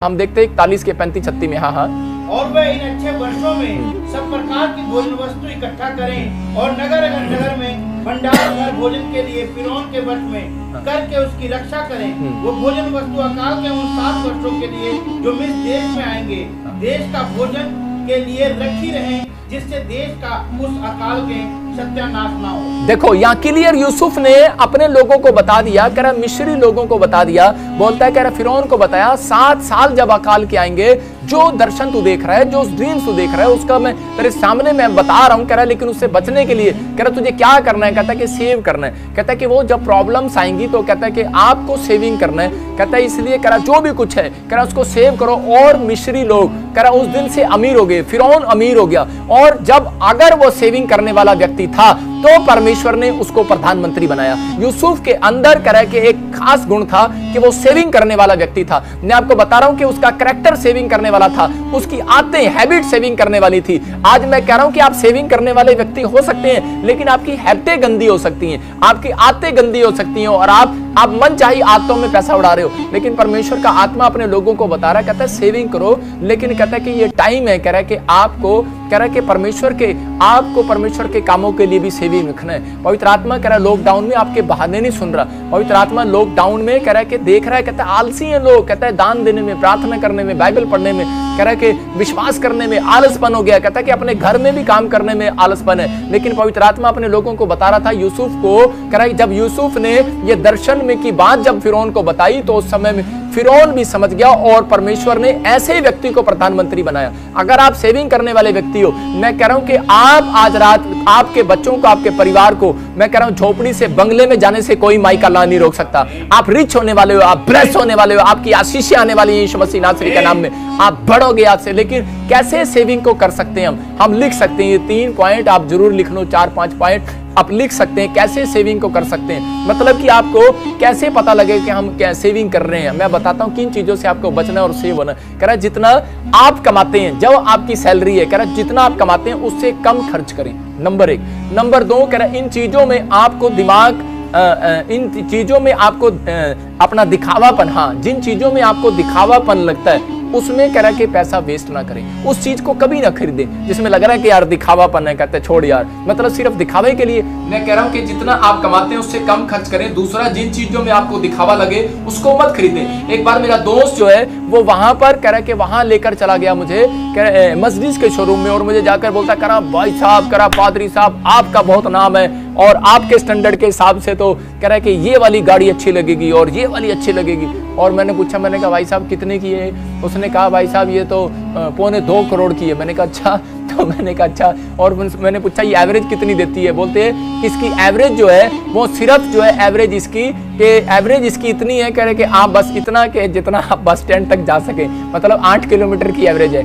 हम देखते हैं 41 के 35 36 में। हाँ हाँ। और वह इन अच्छे वर्षों में सब प्रकार की भोजन वस्तु इकट्ठा करें और नगर में भंडार घर भोजन के लिए फिरौन के वश में करके उसकी रक्षा करें। वो भोजन वस्तु अकाल के उन 7 वर्षों के लिए जो मिस्र देश में आएंगे देश का भोजन के लिए रखी रहें, जिससे देश का उस अकाल के सत्यानाश ना हो। देखो यहाँ क्लियर यूसुफ ने अपने लोगों को बता दिया, कह रहा मिस्री लोगों को बता दिया, बोलता है कह रहा फिरौन को बताया 7 साल जब अकाल के आएंगे, जो दर्शन तू देख रहा है, जो ड्रीम्स तू देख रहा है, उसका मैं तेरे सामने मैं बता रहा हूँ, कह रहा लेकिन उससे बचने के लिए कह रहा तुझे क्या करना है, कहता है कि सेव करना है, कहता है कि वो जब प्रॉब्लम्स आएंगी तो कहता है कि आपको सेविंग करना है, कहता है इसलिए कह रहा जो भी कुछ है कह रहा उसको सेव करो। और मिस्री लोग कह रहा उस दिन से अमीर हो गए, फिरौन अमीर हो गया। और जब अगर वो सेविंग करने वाला व्यक्ति था तो परमेश्वर ने उसको प्रधानमंत्री बनाया। यूसुफ के अंदर कह रहा है कि एक खास गुण था कि वो सेविंग करने वाला व्यक्ति था। मैं आपको बता रहा हूं कि उसका कैरेक्टर सेविंग करने वाला था, उसकी आदतें हैबिट सेविंग करने वाली थी। आज मैं कह रहा हूं कि आप सेविंग करने वाले व्यक्ति हो सकते हैं, लेकिन आपकी हैबिटें गंदी हो सकती हैं, आपकी आदतें गंदी हो सकती हैं और आप मन चाही आदतों में पैसा उड़ा रहे हो। लेकिन परमेश्वर का आत्मा अपने लोगों को बता रहा है, कहता है सेविंग करो, लेकिन कहता है कि ये टाइम है, कह रहा है कि आपको कह रहा है कि परमेश्वर के कामों के लिए भी सेविंग रखना है। पवित्र आत्मा कह रहा है लॉकडाउन में आपके बहाने नहीं सुन रहा। पवित्र आत्मा लॉकडाउन में कह रहा है कि देख रहा है, कहता है आलसी हैं लोग, कहता है दान देने में, प्रार्थना करने में, बाइबल पढ़ने में, कह रहा है कि विश्वास करने में आलसपन हो गया, कहता है कि अपने घर में भी काम करने में आलसपन है। लेकिन पवित्र आत्मा अपने लोगों को बता रहा था यूसुफ को, कह रहा है जब यूसुफ ने ये दर्शन में की बात जब फिरौन को बताई तो उस समय में फिरौन भी समझ गया और परमेश्वर ने ऐसे व्यक्ति को प्रधानमंत्री बनाया। अगर आप सेविंग करने वाले व्यक्ति हो, मैं कह रहा हूं कि आप आज रात आपके बच्चों को, आपके परिवार को, मैं कह रहा हूं झोपड़ी से बंगले में जाने से कोई माई का ला नहीं रोक सकता। आप रिच होने वाले हो, आप ब्लेस होने वाले हो, आपकी आशीषें आने वाली है यीशु मसीह नासरी के नाम में, आप बढ़ोगे आज से। लेकिन कैसे सेविंग को कर सकते हैं हम लिख सकते हैं, ये 3 पॉइंट आप जरूर लिख लो, 4-5 पॉइंट आप लिख सकते हैं कैसे सेविंग को कर सकते हैं। मतलब कि आपको कैसे पता लगे कि हम क्या सेविंग कर रहे हैं। मैं बताता हूं किन चीजों से आपको बचना और सेव होना। कह रहा है जितना आप कमाते हैं, जब आपकी सैलरी है, कह रहा है जितना आप कमाते हैं उससे कम खर्च करें, नंबर 1। नंबर 2 कह रहा है इन चीजों में आपको इन चीजों में आपको अपना दिखावापन, हाँ जिन चीजों में आपको दिखावापन लगता है उसमें कह रहा है कि पैसा वेस्ट ना करें, उस चीज को कभी ना खरीदें जिसमें लग रहा है कि यार दिखावापन है, कहते हैं छोड़ यार, मतलब सिर्फ दिखावे के लिए। मैं कह रहा हूं कि जितना आप कमाते हैं उससे कम खर्च करें। दूसरा, जिन चीजों में आपको दिखावा लगे उसको मत खरीदें। एक बार मेरा दोस्त जो है वो वहां पर कह रहा है कि वहां लेकर चला गया मुझे मर्सिडीज के शोरूम में, और मुझे जाकर बोलता करा भाई साहब, करा पादरी साहब आपका बहुत नाम है और आपके स्टैंडर्ड के हिसाब से तो कह रहा है कि ये वाली गाड़ी अच्छी लगेगी और ये वाली अच्छी लगेगी। और मैंने पूछा, मैंने कहा भाई साहब कितने की है? उसने कहा भाई साहब ये तो 2.25 करोड़ की है। मैंने कहा अच्छा, तो मैंने कहा अच्छा। और मैंने पूछा ये एवरेज कितनी देती है? बोलते हैं इसकी एवरेज जो है वो सिर्फ जो है एवरेज इसकी इतनी है, कह रहे कि आप बस इतना के जितना आप बस स्टैंड तक जा सके, मतलब 8 किलोमीटर की एवरेज है,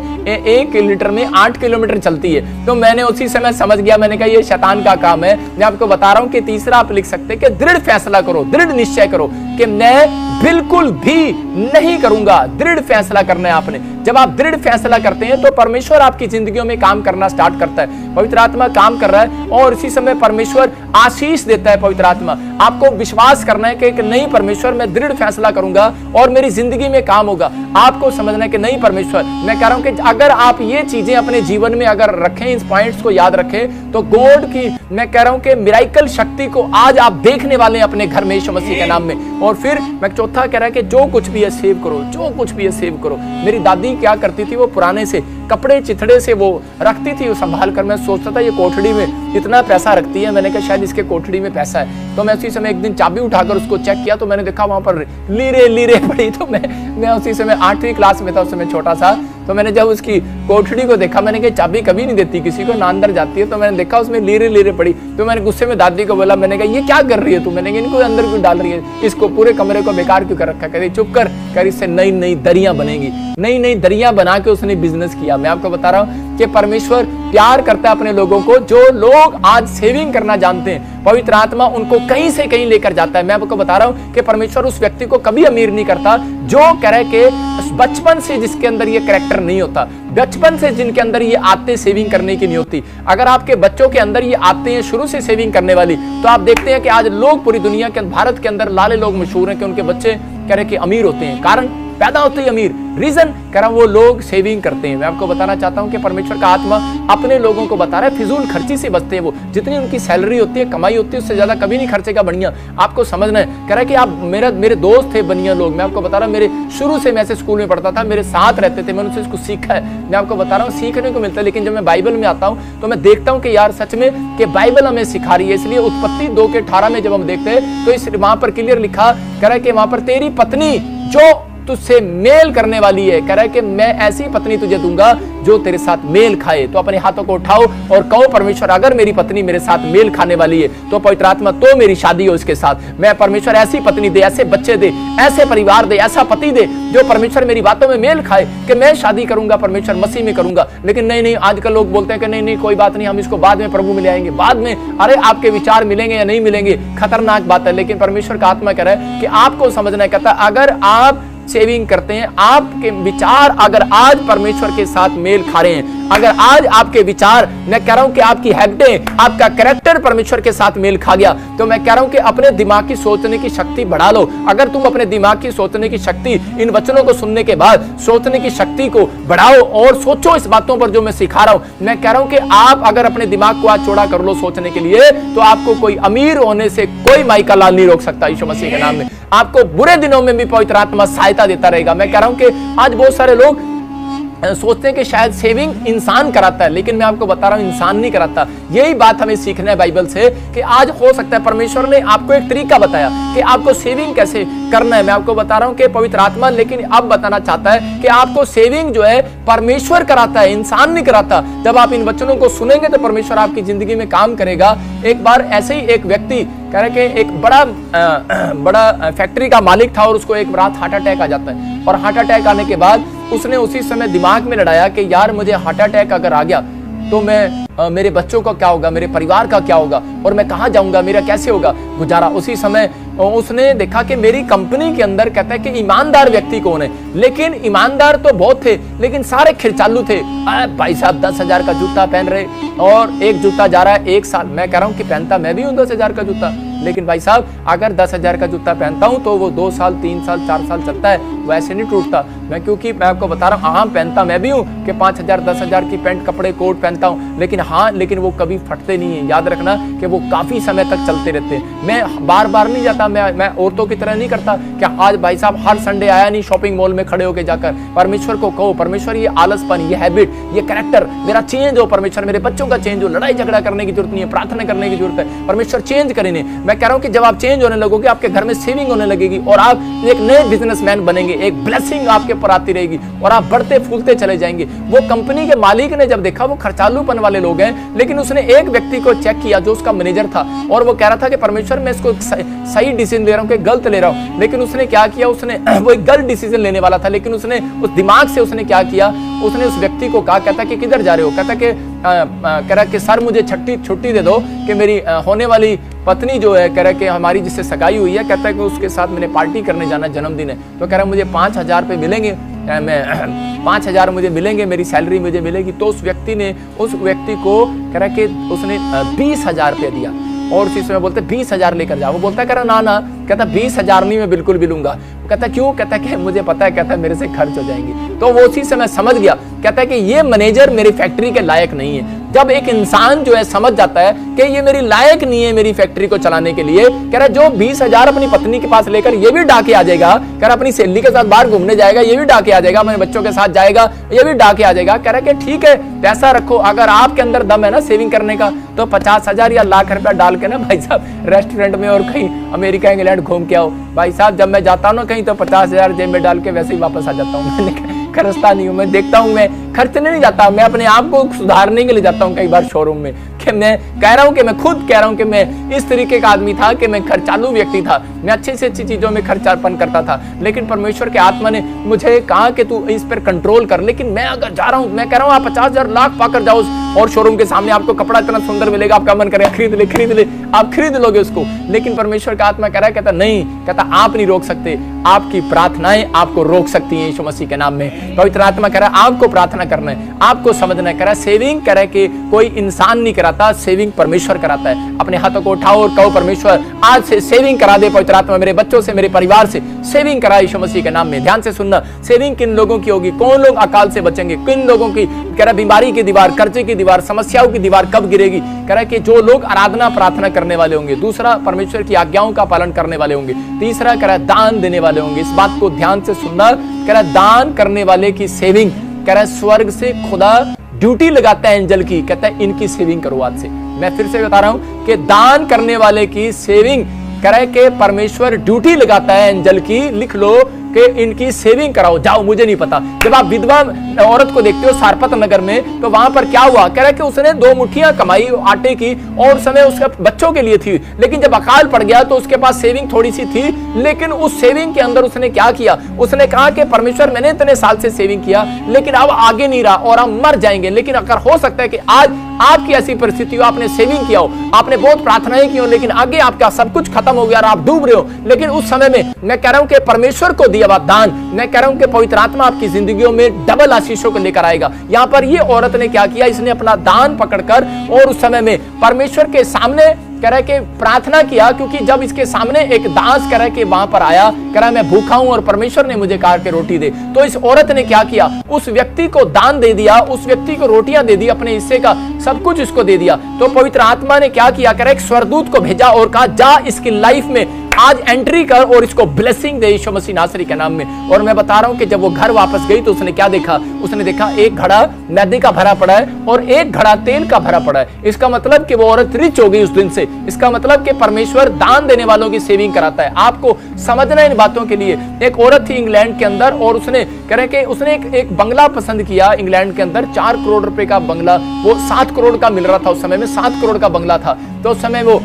1 लीटर में 8 किलोमीटर चलती है। तो मैंने उसी समय समझ गया, मैंने कहा ये शैतान का काम है। मैं आपको बता रहा हूं कि तीसरा आप लिख सकते हैं कि दृढ़ फैसला करो, दृढ़ निश्चय करो कि मैं बिल्कुल भी नहीं करूंगा। दृढ़ फैसला करना है आपने। जब आप दृढ़ फैसला करते हैं तो परमेश्वर आपकी जिंदगियों में काम करना स्टार्ट करता है। पवित्र आत्मा काम कर रहा है और इसी समय परमेश्वर आशीष देता है। पवित्र आत्मा आपको विश्वास करना है कि नहीं परमेश्वर मैं दृढ़ फैसला करूंगा और मेरी जिंदगी में काम होगा। आपको समझना है कि नहीं परमेश्वर, मैं कह रहा हूं कि अगर आप ये चीजें अपने जीवन में अगर रखें, इस पॉइंट्स को याद रखें, तो गॉड की मैं कह रहा हूं कि मिराकल शक्ति को आज आप देखने वाले हैं अपने घर में यीशु मसीह के नाम में। और फिर मैं चौथा कह रहा है कि जो कुछ भी है सेव करो, जो कुछ भी है सेव करो। मेरी दादी क्या करती थी, वो पुराने से कपड़े चिथड़े से वो रखती थी, वो संभाल कर। मैं सोचता था ये कोठड़ी में इतना पैसा रखती है, मैंने कहा शायद इसके कोठड़ी में पैसा है। तो मैं उसी समय एक दिन चाबी उठाकर उसको चेक किया तो मैंने देखा वहां पर लीरे पड़ी। तो मैं उसी समय 8वीं क्लास में था, उस समय छोटा सा। तो मैंने जब उसकी कोठड़ी को देखा, मैंने कहा चाबी कभी नहीं देती किसी को, ना अंदर जाती है। तो मैंने देखा उसमें लीरे पड़ी। तो मैंने गुस्से में दादी को बोला, मैंने कहा ये क्या कर रही है तू? मैंने कहा इनको अंदर क्यों डाल रही है, इसको पूरे कमरे को बेकार क्यों कर रखा? कह रही चुप कर इससे नई दरियां बनेगी। नई दरियां बना के उसने बिजनेस किया। मैं आपको बता रहा हूं कि परमेश्वर प्यार करता है अपने लोगों को। जो लोग आज सेविंग करना जानते हैं, पवित्र आत्मा उनको कहीं से कहीं लेकर जाता है। मैं आपको बता रहा हूं कि परमेश्वर उस व्यक्ति को कभी अमीर नहीं करता जो कह रहे कि बचपन से जिसके अंदर ये कैरेक्टर नहीं होता, बचपन से जिनके अंदर ये आदतें सेविंग करने की नहीं होती। अगर आपके बच्चों के अंदर ये आदतें हैं शुरू से सेविंग करने वाली, तो आप देखते हैं कि आज लोग पूरी दुनिया के भारत के अंदर लाले लोग मशहूर हैं कि उनके बच्चे कह रहे कि अमीर होते हैं। कारण पैदा होते ही अमीर। रीजन कह रहा हूं वो लोग सेविंग करते हैं। मैं आपको बताना चाहता हूं कि परमेश्वर का आत्मा अपने लोगों को बता रहा है, फिजूल खर्ची से बचते हैं वो। जितनी उनकी सैलरी होती है, कमाई होती है, उससे ज्यादा कभी नहीं खर्चेगा बढ़िया। आपको समझना है। कह रहा है कि आप मेरे दोस्त थे बनिया लोग। मैं आपको बता रहा हूं, मेरे शुरू से मैं ऐसे स्कूल में पढ़ता था, मेरे साथ रहते थे, मैंने उनसे इसको सीखा है। मैं आपको बता रहा हूँ सीखने को मिलता है। लेकिन जब मैं बाइबल में आता हूँ तो मैं देखता हूँ कि यार सच में कि बाइबल हमें सिखा रही है। इसलिए उत्पत्ति 2:18 में जब हम देखते हैं तो इस वहां पर क्लियर लिखा, कह रहा है कि वहां पर तेरी पत्नी जो तुझसे मेल करने वाली है, कह रहा है कि मैं ऐसी पत्नी तुझे दूंगा जो तेरे साथ मेल खाए। तो अपने हाथों को उठाओ और कहो, परमेश्वर अगर मेरी पत्नी मेरे साथ मेल खाने वाली है तो पवित्र आत्मा तो मेरी शादी हो इसके साथ। मैं परमेश्वर ऐसी पत्नी दे, ऐसे बच्चे दे, ऐसे परिवार दे, ऐसा पति दे जो परमेश्वर मेरी बातों में मेल खाए कि मैं शादी करूंगा परमेश्वर मसीह में करूंगा। लेकिन नहीं, आजकल लोग बोलते हैं कि नहीं कोई बात नहीं, हम इसको बाद में प्रभु मिल आएंगे, बाद में। अरे आपके विचार मिलेंगे या नहीं मिलेंगे, खतरनाक बात है। लेकिन परमेश्वर का आत्मा कह रहा है कि आपको समझना है। कहता है अगर आप सेविंग करते हैं, आपके विचार अगर आज परमेश्वर के साथ मेल खा रहे हैं, अगर आज आपके विचार, मैं कह रहा हूं कि आपकी हैबिटें, आपका कैरेक्टर परमेश्वर के साथ मेल खा गया, तो मैं कह रहा हूं कि अपने दिमाग की सोचने की शक्ति बढ़ा लो। अगर तुम अपने दिमाग की सोचने की शक्ति इन वचनों को सुनने के बाद सोचने की शक्ति को बढ़ाओ और सोचो इस बातों पर जो मैं सिखा रहा हूं। मैं कह रहा हूं कि आप अगर अपने दिमाग को आज चौड़ा कर लो सोचने के लिए, तो आपको कोई अमीर होने से कोई माई का लाल नहीं रोक सकता यीशु मसीह के नाम में। आपको बुरे दिनों में भी पवित्र आत्मा सहायता देता रहेगा। मैं कह रहा हूं कि आज बहुत सारे लोग सोचते हैं कि शायद सेविंग इंसान कराता है, लेकिन मैं आपको बता रहा हूं इंसान नहीं कराता। यही बात हमें सीखना है बाइबल से कि आज हो सकता है परमेश्वर ने आपको एक तरीका बताया कि आपको सेविंग कैसे करना है। मैं आपको बता रहा हूं कि पवित्र आत्मा लेकिन अब बताना चाहता है कि आपको सेविंग जो है परमेश्वर कराता है, इंसान नहीं कराता। जब आप इन वचनों को सुनेंगे तो परमेश्वर आपकी जिंदगी में काम करेगा। एक बार ऐसे ही एक व्यक्ति कह रहे कि एक बड़ा फैक्ट्री का मालिक था और उसको एक रात हार्ट अटैक आ जाता है। और हार्ट अटैक आने के बाद उसने उसी समय दिमाग में लड़ाया कि यार मुझे हार्ट अटैक अगर आ गया तो मेरे बच्चों का क्या होगा, मेरे परिवार का क्या होगा, और मैं कहाँ जाऊंगा, मेरा कैसे होगा गुजारा। उसी समय उसने देखा कि मेरी कंपनी के अंदर कहता है कि ईमानदार व्यक्ति कौन है। लेकिन ईमानदार तो बहुत थे, लेकिन सारे खिरचालू थे। भाई साहब 10,000 का जूता पहन रहे और एक जूता जा रहा है 1 साल। मैं कह रहा हूं कि पहनता मैं भी हूं 10,000 का जूता, लेकिन भाई साहब अगर 10,000 का जूता पहनता हूं तो वो 2 साल 3 साल 4 साल चलता है, वैसे नहीं टूटता। क्योंकि मैं आपको बता रहा हूं, पहनता मैं भी हूं कि 5,000 10,000 की पैंट कपड़े कोट पहनता हूं, लेकिन वो कभी फटते नहीं है। याद रखना कि वो काफी समय तक चलते रहते हैं। मैं बार बार नहीं जाता, मैं औरतों की तरह नहीं करता कि आज भाई साहब हर संडे आया नहीं शॉपिंग मॉल में खड़े होकर जाकर। परमेश्वर को कहो, परमेश्वर ये आलसपन, ये हैबिट, ये कैरेक्टर मेरा चेंज हो, परमेश्वर मेरे बच्चों का चेंज हो। लड़ाई झगड़ा करने की जरूरत नहीं है, प्रार्थना करने की जरूरत है। परमेश्वर चेंज करेंगे। मैं कह रहा हूं कि जब आप चेंज होने लगोगे, आपके घर में सेविंग होने लगेगी और आप एक नए बिजनेसमैन बनेंगे। एक ब्लेसिंग आपके ऊपर आती रहेगी और आप बढ़ते फूलते चले जाएंगे। वो कंपनी के मालिक ने जब देखा वो खर्चालूपन वाले लोग हैं, लेकिन उसने एक व्यक्ति को चेक किया जो उसका मैनेजर था, और वो कह रहा था कि परमेश्वर मैं इसको सही डिसीजन ले रहा हूं कि गलत ले रहा हूं। लेकिन उसने क्या किया, उसने वो एक गलत डिसीजन लेने वाला था, लेकिन उसने उस दिमाग से उसने क्या किया, उसने उस व्यक्ति को कहा, कहता कि किधर जा रहे हो, कहता कि कह रहा कि सर मुझे छुट्टी दे दो कि मेरी होने वाली पत्नी जो है, कह रहा कि हमारी जिससे सगाई हुई है, कहता है कि उसके साथ मैंने पार्टी करने जाना, जन्मदिन है। तो कह रहा मुझे 5,000 रुपये मिलेंगे, मैं 5,000 मुझे मिलेंगे, मेरी सैलरी मुझे मिलेगी। तो उस व्यक्ति ने उस व्यक्ति को कह रहा कि उसने 20,000 रुपये दिया और उसी समय बोलते 20,000 लेकर जाओ। वो बोलता कह रहा ना, कहता 20,000 नहीं मैं बिल्कुल भी लूंगा। कहता क्यों, कहता कि मुझे पता है, कहता मेरे से खर्च हो जाएंगे। तो वो उसी समय समझ गया, कहता है कि ये मैनेजर मेरी फैक्ट्री के लायक नहीं है। जब एक इंसान जो है समझ जाता है कि ये मेरी लायक नहीं है मेरी फैक्ट्री को चलाने के लिए, कह रहा जो 20,000 अपनी पत्नी के पास लेकर ये भी डाके आ जाएगा, कह रहा अपनी सहेली के साथ बाहर घूमने जाएगा, ये भी डाके आ जाएगा, अपने बच्चों के साथ जाएगा, ये भी डाके आ जाएगा। कह रहा कि ठीक है पैसा रखो, अगर आपके अंदर दम है ना सेविंग करने का, तो 50,000 या लाख रुपया डाल के ना भाई साहब रेस्टोरेंट में और कहीं अमेरिका इंग्लैंड घूम के आओ। भाई साहब जब मैं जाता हूँ ना कहीं तो 50,000 जेब में डाल के वैसे ही वापस आ जाता हूँ। मैंने खर्चता नहीं हूँ, मैं देखता हूँ, मैं खर्चने नहीं जाता, मैं अपने आप को सुधारने के लिए जाता हूँ कई बार शोरूम में। कि मैं कह रहा हूँ कि मैं खुद कह रहा हूँ कि मैं इस तरीके का आदमी था कि मैं खर्चालू व्यक्ति था, मैं अच्छी से अच्छी चीजों में खर्चापन करता था, लेकिन परमेश्वर के आत्मा ने मुझे कहा कि तू इस पर कंट्रोल कर। लेकिन मैं अगर जा रहा हूँ, मैं कह रहा हूँ आप 50,000 लाख पाकर जाओ और शोरूम के सामने आपको कपड़ा इतना सुंदर मिलेगा, आपका मन करेगा खरीद ले, आप खरीद लोगे उसको। लेकिन परमेश्वर का आत्मा कह रहा है, कहता नहीं, कहता आप नहीं रोक सकते, आपकी प्रार्थनाएं आपको रोक सकती हैं यीशु मसीह के नाम में। पवित्र आत्मा कह रहा है आपको प्रार्थना करना है, आपको समझना है। कह रहा है सेविंग कह रहा है कि कोई इंसान नहीं कराता, सेविंग परमेश्वर कराता है। अपने हाथों को उठाओ और कहो परमेश्वर आज से सेविंग करा दे, पवित्र आत्मा मेरे बच्चों से, मेरे परिवार से सेविंग करा यीशु मसीह के नाम में। ध्यान से सुनना, सेविंग किन लोगों की होगी, कौन लोग अकाल से बचेंगे, किन लोगों की, कह रहा बीमारी की दीवार, कर्जे की दीवार, समस्याओं की दीवार कब गिरेगी। कह रहा है कि जो लोग आराधना प्रार्थना करने वाले होंगे। दूसरा, परमेश्वर की आज्ञाओं का पालन करने वाले होंगे। तीसरा, कह रहा है दान देने वाले होंगे। इस बात को ध्यान से सुनना, कह रहा है दान करने वाले की सेविंग, कह रहा है स्वर्ग से खुदा ड्यूटी लगाता है एंजल की, कहता है इनकी सेविंग करो आज से। मैं फिर से बता रहा हूं कि दान करने वाले की सेविंग, कह रहा है कि परमेश्वर ड्यूटी लगाता है एंजल की, लिख लो कि इनकी सेविंग कराओ। जाओ, मुझे नहीं पता। जब आप विधवा औरत को देखते हो सारपत नगर में, तो वहां पर क्या हुआ, कह रहा है कि उसने 2 मुट्ठियां कमाई आटे की और उस समय उसके बच्चों के लिए थी। लेकिन जब अकाल पड़ गया तो उसके पास सेविंग थोड़ी सी थी, लेकिन उस सेविंग के अंदर उसने क्या किया, उसने कहा कि परमेश्वर मैंने इतने साल से सेविंग किया, लेकिन अब आगे नहीं रहा और हम मर जाएंगे। लेकिन अगर हो सकता है कि आज आपकी ऐसी परिस्थिति हो, आपने सेविंग किया हो, आपने बहुत प्रार्थनाएं की हो, लेकिन आगे आपका सब कुछ खत्म हो गया और आप डूब रहे हो, लेकिन उस समय में मैं कह रहा हूं कि परमेश्वर को दिया हुआ दान, मैं कह रहा हूं कि पवित्र आत्मा आपकी जिंदगियों में डबल आशीषों को लेकर आएगा। यहां पर ये औरत ने क्या किया, इसने अपना दान पकड़कर और उस समय में परमेश्वर के सामने कह रहा है कि प्रार्थना किया, क्योंकि जब इसके सामने एक दास कह रहा है कि वहां पर आया, कह रहा है मैं भूखा हूं और परमेश्वर ने मुझे कहा कि रोटी दे, तो इस औरत ने क्या किया, उस व्यक्ति को दान दे दिया, उस व्यक्ति को रोटियां दे दी, अपने हिस्से का सब कुछ इसको दे दिया। तो पवित्र आत्मा ने क्या किया, कह रहा है एक स्वर्गदूत को भेजा और कहा जा इसकी लाइफ में आज एंट्री कर और इसको ब्लेसिंग दे यीशु मसीह नासरी के नाम में। और मैं बता रहा हूं कि जब वो घर वापस गई तो उसने क्या देखा, उसने देखा एक घड़ा मैदे का भरा पड़ा है और एक घड़ा तेल का भरा पड़ा है। इसका मतलब कि वो औरत रिच हो गई उस दिन से। इसका मतलब कि परमेश्वर दान देने वालों की सेविंग कराता है। आपको समझना है इन बातों के लिए। एक औरत थी इंग्लैंड के अंदर और उसने कह रहे कि उसने एक बंगला पसंद किया इंग्लैंड के अंदर, 4 करोड़ रुपए का बंगला, वो 7 करोड़ का मिल रहा था उस समय में, 7 करोड़ का बंगला था। तो उस समय वो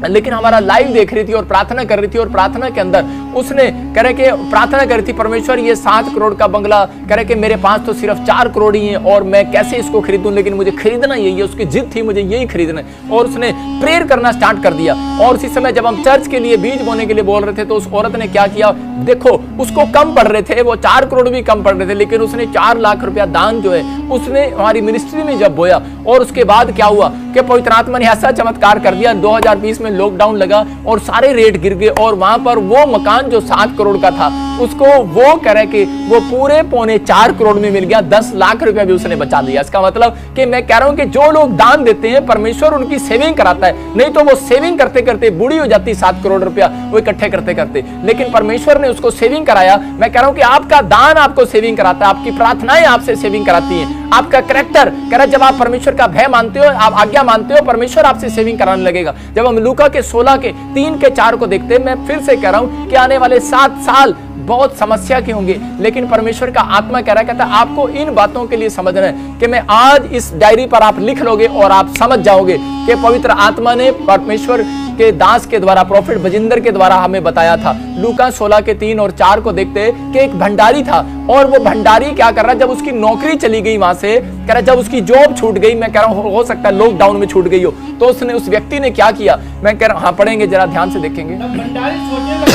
लेकिन हमारा लाइव देख रही थी और प्रार्थना कर रही थी, और प्रार्थना के अंदर उसने कह रहे कि प्रार्थना कर रही थी, परमेश्वर ये 7 करोड़ का बंगला, कह रहे कि मेरे पास तो सिर्फ 4 करोड़ ही है और मैं कैसे इसको खरीदूं, लेकिन मुझे खरीदना यही है, उसकी जिद थी मुझे यही खरीदना है। और उसने प्रेयर करना स्टार्ट कर दिया। और उसी समय जब हम चर्च के लिए बीज बोने के लिए बोल रहे थे, तो उस औरत ने क्या किया, देखो उसको कम पड़ रहे थे, वो 4 करोड़ भी कम पड़ रहे थे, लेकिन उसने 4 लाख रुपया दान जो है उसने हमारी मिनिस्ट्री में जब बोया। और उसके बाद क्या हुआ कि पवित्र आत्मा ने ऐसा चमत्कार कर दिया, 2020 में लॉकडाउन लगा और सारे रेट गिर गए, और वहां पर वो मकान जो 7 करोड़ का था उसको वो कह रहे कि वो पूरे 3.25 करोड़ में मिल गया, 10 लाख रुपया भी उसने बचा लिया। इसका मतलब कि मैं कह रहा हूं कि जो लोग दान देते हैं परमेश्वर उनकी सेविंग कराता है, नहीं तो वो सेविंग करते करते बूढ़ी हो जाती 7 करोड़ रुपया वो इकट्ठे करते करते, लेकिन परमेश्वर ने उसको सेविंग कराया। मैं कह रहा हूं कि आपका दान आपको सेविंग कराता है, आपकी प्रार्थनाएं आपसे सेविंग कराती हैं, आपका कैरेक्टर कह रहा जब आप परमेश्वर का भय मानते हो, आप आज्ञा मानते हो, परमेश्वर आपसे सेविंग कराने लगेगा। जब हम लूका के 16 के 3 के 4 को देखते हैं, मैं फिर से कह रहा हूं कि आने वाले 7 साल बहुत समस्या के होंगे, लेकिन परमेश्वर का आत्मा कह रहा है, कहता है आपको इन बातों के लिए समझना है कि मैं आज इस डायरी पर आप लिख लोगे और आप समझ जाओगे कि पवित्र आत्मा ने परमेश्वर के दास के द्वारा, प्रोफेट बजिंदर के द्वारा हमें बताया था। लूका 16 के 3 और 4 को देखते हैं कि एक भंडारी था, और वो भंडारी क्या कर रहा है, जब उसकी नौकरी चली गई वहां से, कह रहा जब उसकी जॉब छूट गई, मैं कह रहा हूं हो सकता है लॉकडाउन में छूट गई हो, तो उसने उस व्यक्ति ने क्या किया, मैं कह रहा हूं हाँ पढ़ेंगे जरा ध्यान से देखेंगे। भंडारी सोचने लगा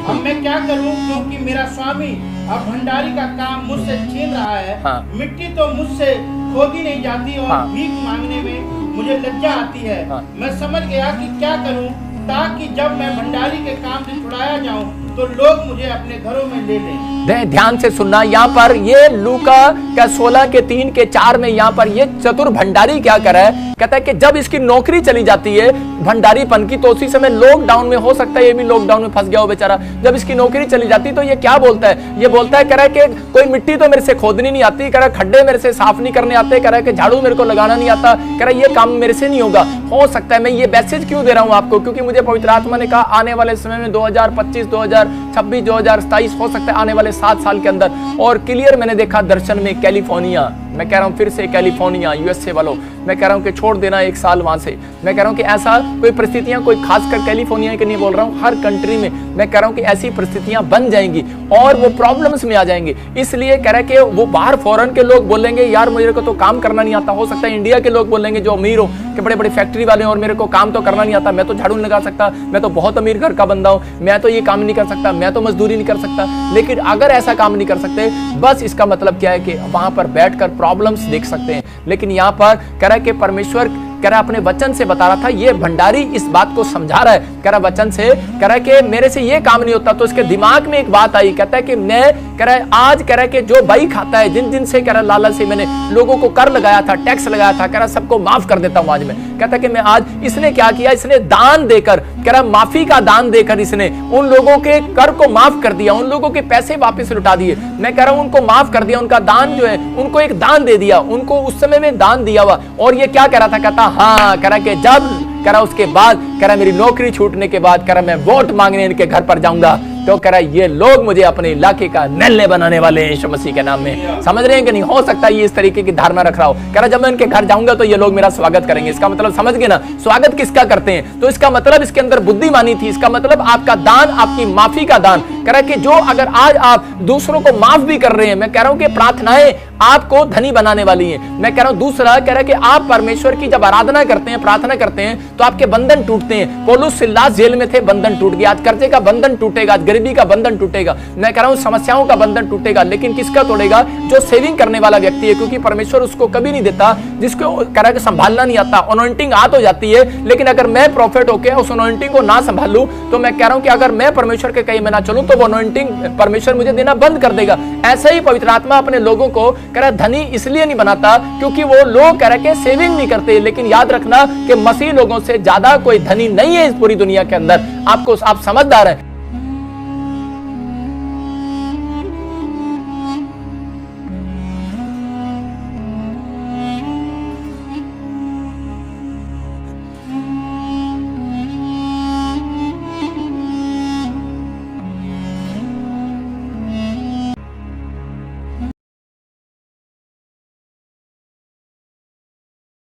अब मैं क्या करूं, क्योंकि मेरा स्वामी अब भंडारी का काम मुझसे छीन रहा है। हाँ। मिट्टी तो मुझसे खोदी नहीं जाती और हाँ। भीख मांगने में मुझे लज्जा आती है। हाँ। मैं समझ गया कि क्या करूं ताकि जब मैं भंडारी के काम से छुड़ाया जाऊं तो लोग मुझे अपने घरों में ले लें। ध्यान से सुनना, यहाँ पर ये लूका का 16 के 3 के 4 में यहाँ पर ये चतुर भंडारी क्या कर रहा है, कहता है कि जब इसकी नौकरी चली जाती है भंडारीपन की, तो उसी समय लॉकडाउन में हो सकता है ये भी लॉकडाउन में फंस गया हो बेचारा, जब इसकी नौकरी चली जाती तो ये क्या बोलता है, ये बोलता है कह रहा है कि कोई मिट्टी तो मेरे से खोदनी नहीं आती, कह रहा है खड्डे मेरे से साफ नहीं करने आते, कह रहा है कि झाड़ू मेरे को लगाना नहीं आता, कह रहा है ये काम मेरे से नहीं होगा। हो सकता है मैं ये मैसेज क्यों दे रहा हूं आपको, क्योंकि मुझे पवित्र आत्मा ने कहा आने वाले समय में 2025, 2026, 2027 हो सकता है आने वाले 7 साल के अंदर, और क्लियर मैंने देखा दर्शन में कैलिफोर्निया मैं कह रहा हूं फिर से कैलिफोर्निया यूएसए वालों, मैं कह रहा हूं कि छोड़ देना 1 साल वहां से। मैं कह रहा हूं कि ऐसा कोई परिस्थितियां, कोई खासकर कैलिफोर्निया के नहीं बोल रहा हूं, हर कंट्री में मैं कह रहा हूं कि ऐसी परिस्थितियां बन जाएंगी और वो प्रॉब्लम्स में आ जाएंगे। इसलिए कह रहा है कि वो बाहर फॉरेन के लोग बोलेंगे यार मेरे को तो काम करना नहीं आता। हो सकता है इंडिया के लोग बोलेंगे जो अमीर हो कि बड़े बड़े फैक्ट्री वाले और मेरे को काम तो करना नहीं आता, मैं तो झाड़ू नहीं लगा सकता, मैं तो बहुत अमीर घर का बंदा हूं, मैं तो ये काम नहीं कर सकता, मैं तो मजदूरी नहीं कर सकता। लेकिन अगर ऐसा काम नहीं कर सकते, बस इसका मतलब क्या है कि वहां पर बैठकर प्रॉब्लम्स देख सकते हैं। लेकिन यहां पर कह रहा है कि परमेश्वर कह रहा अपने वचन से बता रहा था, ये भंडारी इस बात को समझा रहा है, कह रहा वचन से, कह रहा है कि मेरे से ये काम नहीं होता। तो इसके दिमाग में एक बात आई, कहता है कि मैं कह रहा है आज कह रहा है कि जो भाई खाता है, जिन जिन से कह रहा लालच से मैंने लोगों को कर लगाया था, टैक्स लगाया था, कह रहा सबको माफ कर देता हूं आज मैं। कहता है कि मैं आज, इसने क्या किया, इसने दान देकर, कह रहा माफी का दान देकर इसने उन लोगों के कर को माफ कर दिया, उन लोगों के पैसे वापस लौटा दिए। मैं कह रहा हूं उनको माफ कर दिया, उनका दान जो है उनको एक दान दे दिया, उनको उस समय में दान दिया हुआ। और ये क्या कह रहा था, कहता हाँ, कह रहा कि जब कह रहा उसके बाद कह रहा मेरी नौकरी छूटने के बाद कह रहा मैं वोट मांगने इनके घर पर जाऊंगा, तो कह रहा ये लोग मुझे अपने इलाके का नल्ले बनाने वाले हैं यीशु मसीह के नाम में। समझ रहे हैं कि नहीं? हो सकता है ये इस तरीके की धारणा रख रहा हो, कह रहा जब मैं इनके घर जाऊंगा तो ये लोग मेरा स्वागत करेंगे। इसका मतलब समझ गए ना, स्वागत किसका करते हैं? तो इसका मतलब इसके अंदर बुद्धिमानी थी। इसका मतलब आपका दान, आपकी माफी का दान। कह रहा कि जो अगर आज आप दूसरों को माफ भी कर रहे हैं, मैं कह रहा हूं कि प्रार्थनाएं आपको धनी बनाने वाली हैं। मैं कह रहा हूं दूसरा कह रहा है कि आप परमेश्वर की जब आराधना करते हैं, प्रार्थना करते हैं, तो आपके बंधन टूटते हैं। पौलुस सिलास जेल में थे, बंधन टूट गया। आज कर्जे का बंधन टूटेगा, आज गरीबी का बंधन टूटेगा, मैं कह रहा हूं समस्याओं का बंधन टूटेगा। लेकिन किसका तोड़ेगा? जो सेविंग करने वाला व्यक्ति है, क्योंकि परमेश्वर उसको कभी नहीं देता जिसको कह रहा है संभालना नहीं आता। अनॉइंटिंग आ तो जाती है, लेकिन अगर मैं प्रॉफिट होकर उस अनॉइंटिंग को ना संभालूं, तो मैं कह रहा हूं कि अगर मैं परमेश्वर के कहीं में ना चलूं, तो वो अनॉइंटिंग परमेश्वर मुझे देना बंद कर देगा। ऐसा ही पवित्र आत्मा अपने लोगों को कह रहा धनी इसलिए नहीं बनाता क्योंकि वो लोग कह रहे सेविंग नहीं करते। लेकिन याद रखना कि मसीह लोगों से ज्यादा कोई धनी नहीं है इस पूरी दुनिया के अंदर। आप समझदार हैं।